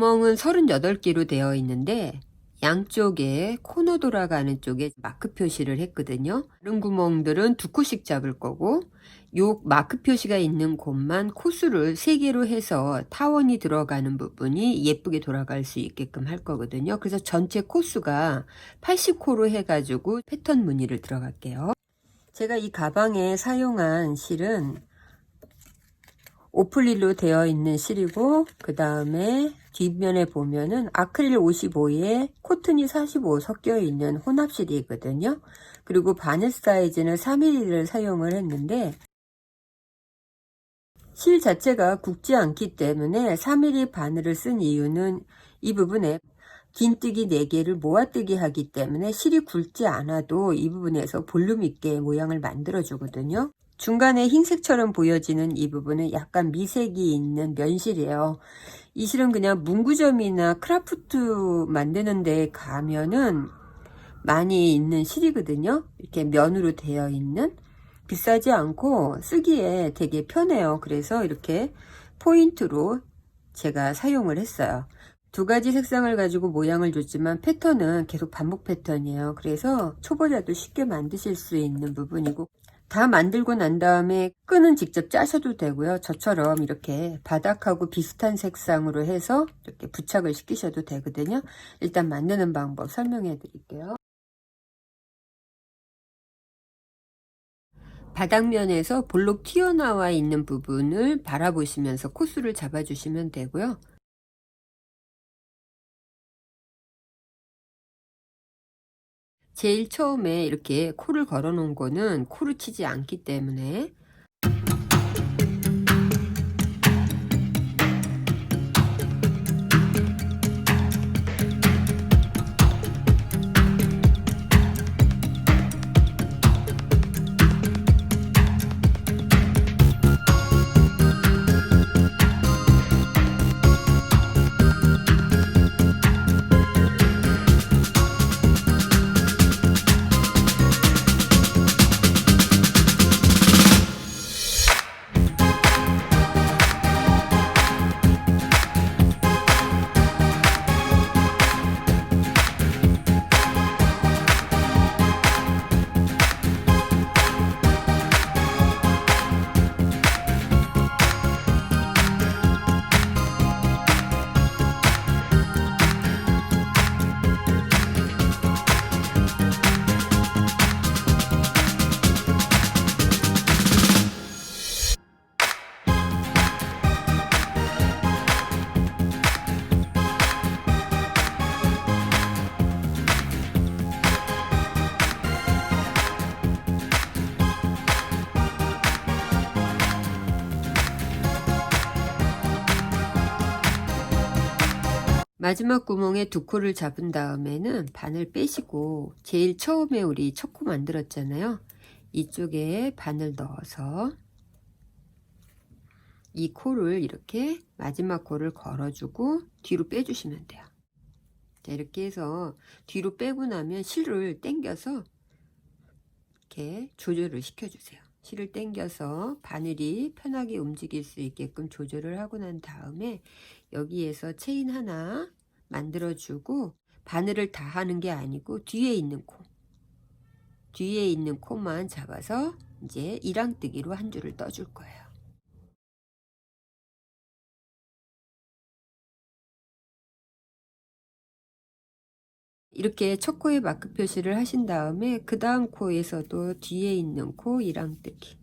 구멍은 38개로 되어 있는데 양쪽에 코너 돌아가는 쪽에 마크 표시를 했거든요. 다른 구멍들은 2코씩 잡을 거고 요 마크 표시가 있는 곳만 코수를 3개로 해서 타원이 들어가는 부분이 예쁘게 돌아갈 수 있게끔 할 거거든요. 그래서 전체 코수가 80코로 해가지고 패턴 무늬를 들어갈게요. 제가 이 가방에 사용한 실은 오플릴로 되어 있는 실이고, 그 다음에 뒷면에 보면은 아크릴 55에 코튼이 45 섞여 있는 혼합실이거든요. 그리고 바늘 사이즈는 3mm를 사용을 했는데 실 자체가 굵지 않기 때문에 3mm 바늘을 쓴 이유는 이 부분에 긴뜨기 4개를 모아뜨기 하기 때문에 실이 굵지 않아도 이 부분에서 볼륨 있게 모양을 만들어 주거든요. 중간에 흰색처럼 보여지는 이 부분은 약간 미색이 있는 면실이에요. 이 실은 그냥 문구점이나 크라프트 만드는 데 가면은 많이 있는 실이거든요. 이렇게 면으로 되어 있는, 비싸지 않고 쓰기에 되게 편해요. 그래서 이렇게 포인트로 제가 사용을 했어요. 2가지 색상을 가지고 모양을 줬지만 패턴은 계속 반복 패턴이에요. 그래서 초보자도 쉽게 만드실 수 있는 부분이고, 다 만들고 난 다음에 끈은 직접 짜셔도 되고요. 저처럼 이렇게 바닥하고 비슷한 색상으로 해서 이렇게 부착을 시키셔도 되거든요. 일단 만드는 방법 설명해 드릴게요. 바닥면에서 볼록 튀어나와 있는 부분을 바라보시면서 코수를 잡아 주시면 되고요. 제일 처음에 이렇게 코를 걸어 놓은 거는 코를 치지 않기 때문에 마지막 구멍에 2코를 잡은 다음에는 바늘 빼시고 제일 처음에 우리 첫 코 만들었잖아요. 이쪽에 바늘 넣어서 이 코를 이렇게 마지막 코를 걸어주고 뒤로 빼주시면 돼요. 자, 이렇게 해서 뒤로 빼고 나면 실을 당겨서 이렇게 조절을 시켜주세요. 실을 당겨서 바늘이 편하게 움직일 수 있게끔 조절을 하고 난 다음에 여기에서 체인 하나 만들어 주고, 바늘을 다 하는 게 아니고 뒤에 있는 코만 잡아서 이제 이랑뜨기로 한 줄을 떠줄 거예요. 이렇게 첫 코에 마크 표시를 하신 다음에 그 다음 코에서도 뒤에 있는 코 이랑뜨기,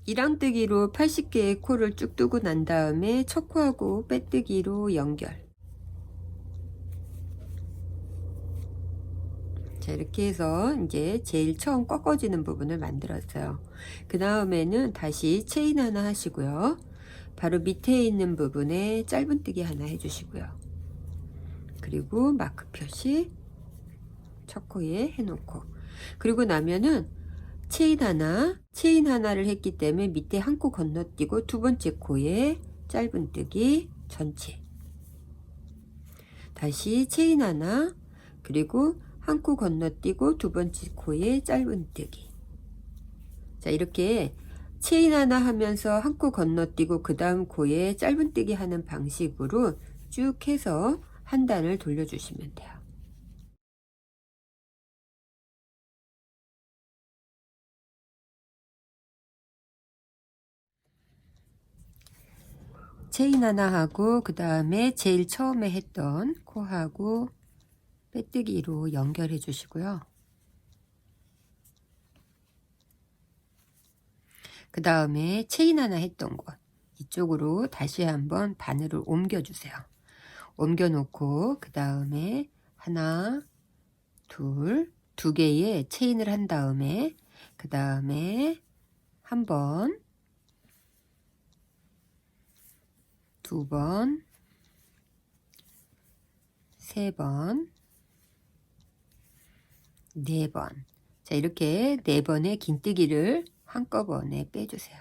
이랑뜨기로 80개의 코를 쭉 뜨고 난 다음에 첫 코하고 빼뜨기로 연결. 자, 이렇게 해서 이제 제일 처음 꺾어지는 부분을 만들었어요. 그 다음에는 다시 체인 하나 하시고요. 바로 밑에 있는 부분에 짧은뜨기 하나 해주시고요. 그리고 마크 표시 첫 코에 해놓고, 그리고 나면은 체인 하나를 했기 때문에 밑에 한 코 건너뛰고 2번째 코에 짧은뜨기 전체, 다시 체인 하나, 그리고 한 코 건너뛰고 2번째 코에 짧은뜨기. 자, 이렇게 체인 하나 하면서 한 코 건너뛰고 그 다음 코에 짧은뜨기 하는 방식으로 쭉 해서 한 단을 돌려주시면 돼요. 체인 하나 하고 그 다음에 제일 처음에 했던 코하고 빼뜨기로 연결해 주시고요. 그 다음에 체인 하나 했던 곳 이쪽으로 다시 한번 바늘을 옮겨 주세요. 옮겨 놓고 그 다음에 하나 두 개의 체인을 한 다음에 그 다음에 한 번, 두 번, 세 번, 네 번. 자, 이렇게 네 번의 긴뜨기를 한꺼번에 빼주세요.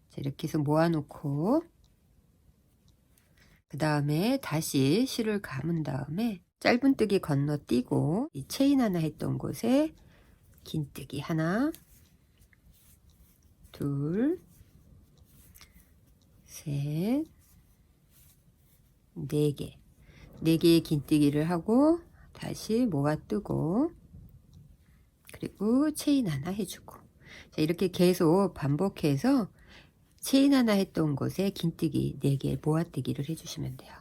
자, 이렇게 해서 모아놓고 그 다음에 다시 실을 감은 다음에 짧은뜨기 건너뛰고 이 체인 하나 했던 곳에 긴뜨기 하나, 둘, 셋, 네 개. 4개의 긴뜨기를 하고 다시 모아 뜨고 그리고 체인 하나 해주고. 자, 이렇게 계속 반복해서 체인 하나 했던 곳에 긴뜨기 4개 모아뜨기를 해주시면 돼요.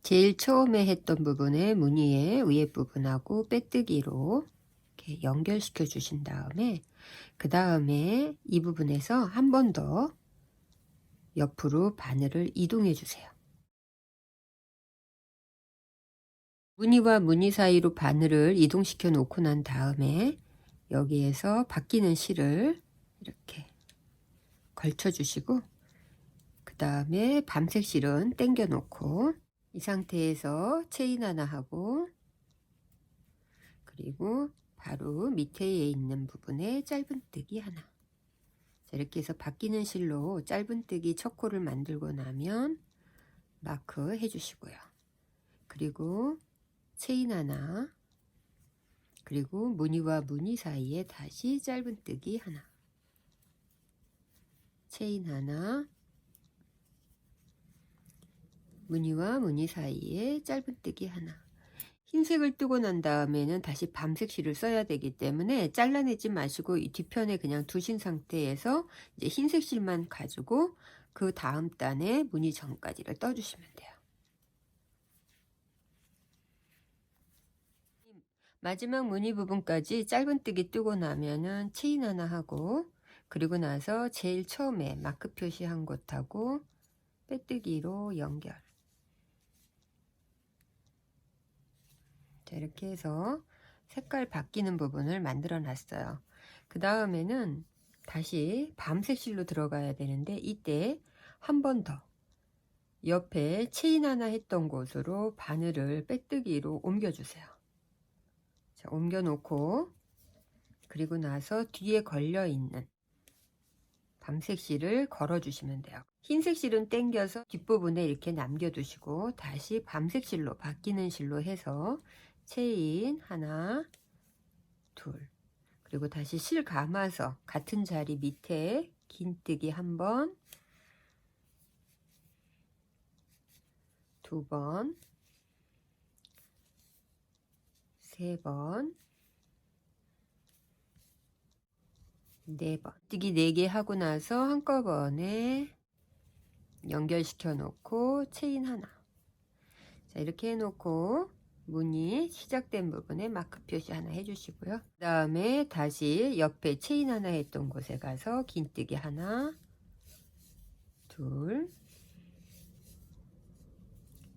제일 처음에 했던 부분에 무늬의 위에 부분하고 빼뜨기로 이렇게 연결시켜 주신 다음에 그 다음에 이 부분에서 한 번 더 옆으로 바늘을 이동해 주세요. 무늬와 무늬 사이로 바늘을 이동시켜 놓고 난 다음에 여기에서 바뀌는 실을 이렇게 걸쳐 주시고 그 다음에 밤색 실은 당겨 놓고 이 상태에서 체인 하나 하고 그리고 바로 밑에 있는 부분에 짧은뜨기 하나. 자, 이렇게 해서 바뀌는 실로 짧은뜨기 첫 코를 만들고 나면 마크 해 주시고요. 그리고 체인 하나 그리고 무늬와 무늬 사이에 다시 짧은뜨기 하나, 체인 하나, 무늬와 무늬 사이에 짧은뜨기 하나. 흰색을 뜨고 난 다음에는 다시 밤색 실을 써야 되기 때문에 잘라내지 마시고 이 뒤편에 그냥 두신 상태에서 이제 흰색 실만 가지고 그 다음 단에 무늬 전까지를 떠주시면 돼요. 마지막 무늬 부분까지 짧은뜨기 뜨고 나면은 체인 하나 하고 그리고 나서 제일 처음에 마크 표시한 곳하고 빼뜨기로 연결. 자, 이렇게 해서 색깔 바뀌는 부분을 만들어 놨어요. 그 다음에는 다시 밤색 실로 들어가야 되는데 이때 한 번 더 옆에 체인 하나 했던 곳으로 바늘을 빼뜨기로 옮겨 주세요. 자, 옮겨 놓고 그리고 나서 뒤에 걸려 있는 밤색 실을 걸어 주시면 돼요. 흰색 실은 당겨서 뒷부분에 이렇게 남겨 두시고 다시 밤색 실로 바뀌는 실로 해서 체인 하나 둘 그리고 다시 실 감아서 같은 자리 밑에 긴뜨기 한 번, 두 번, 세 번, 네 번. 뜨기 4개 하고 나서 한꺼번에 연결시켜 놓고 체인 하나. 자, 이렇게 해 놓고 무늬 시작된 부분에 마크 표시 하나 해주시고요. 그 다음에 다시 옆에 체인 하나 했던 곳에 가서 긴뜨기 하나, 둘,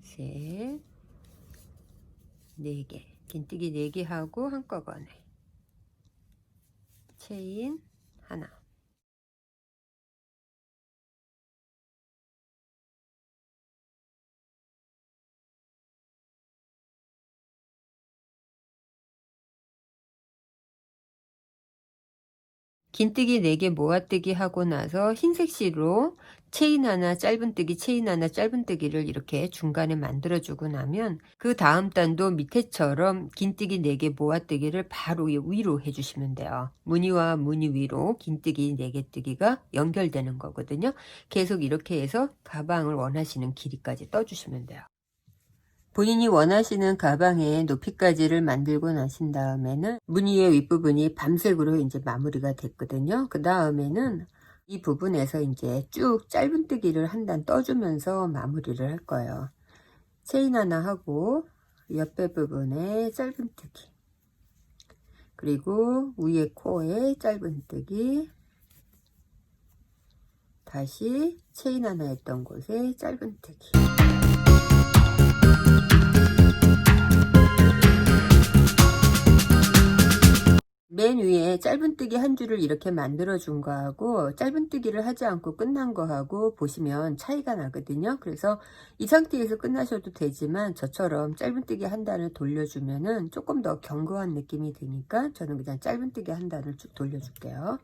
셋, 4개, 긴뜨기 4개 하고 한꺼번에 체인 하나, 긴뜨기 4개 모아뜨기 하고 나서 흰색 실로 체인 하나 짧은뜨기 체인 하나 짧은뜨기를 이렇게 중간에 만들어 주고 나면 그 다음 단도 밑에처럼 긴뜨기 4개 모아뜨기를 바로 위로 해주시면 돼요. 무늬와 무늬 위로 긴뜨기 4개 뜨기가 연결되는 거거든요. 계속 이렇게 해서 가방을 원하시는 길이까지 떠주시면 돼요. 본인이 원하시는 가방의 높이까지를 만들고 나신 다음에는 무늬의 윗부분이 밤색으로 이제 마무리가 됐거든요. 그 다음에는 이 부분에서 이제 쭉 짧은뜨기를 한 단 떠주면서 마무리를 할 거예요. 체인 하나 하고 옆에 부분에 짧은뜨기, 그리고 위에 코에 짧은뜨기, 다시 체인 하나 했던 곳에 짧은뜨기. 맨 위에 짧은뜨기 한 줄을 이렇게 만들어 준 거하고 짧은뜨기를 하지 않고 끝난 거하고 보시면 차이가 나거든요. 그래서 이 상태에서 끝나셔도 되지만 저처럼 짧은뜨기 한 단을 돌려주면은 조금 더 견고한 느낌이 드니까 저는 그냥 짧은뜨기 한 단을 쭉 돌려줄게요.